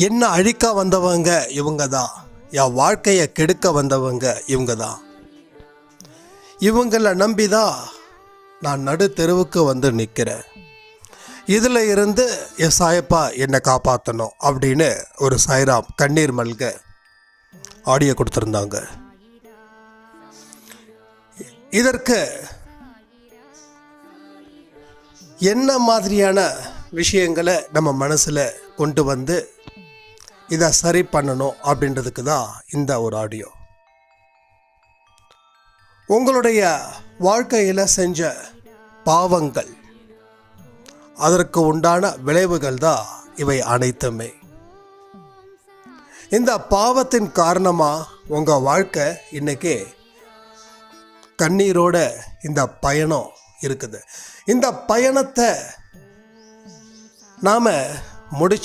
என்ன அழிக்க வந்தவங்க இவங்க தான், என் வாழ்க்கையை கெடுக்க வந்தவங்க இவங்க தான். இவங்களை நம்பி தான் நான் நடு தெருவுக்கு வந்து நிற்கிறேன். இதில் இருந்து என் சாயப்பா என்னை காப்பாற்றணும் அப்படின்னு ஒரு சாய்ராம் கண்ணீர் மல்க ஆடியோ கொடுத்துருந்தாங்க. இதற்கு என்ன மாதிரியான விஷயங்களை நம்ம மனசில் கொண்டு வந்து இதை சரி பண்ணணும் அப்படின்றதுக்கு தான் இந்த ஒரு ஆடியோ. உங்களுடைய வாழ்க்கையில் செஞ்ச பாவங்கள், அதற்கு உண்டான விளைவுகள் தான் இவை அனைத்துமே. இந்த பாவத்தின் காரணமாக உங்கள் வாழ்க்கை இன்னைக்கு கண்ணீரோட இந்த பயணம் இருக்குது. இந்த பயணத்தை நாம் முடிச்சு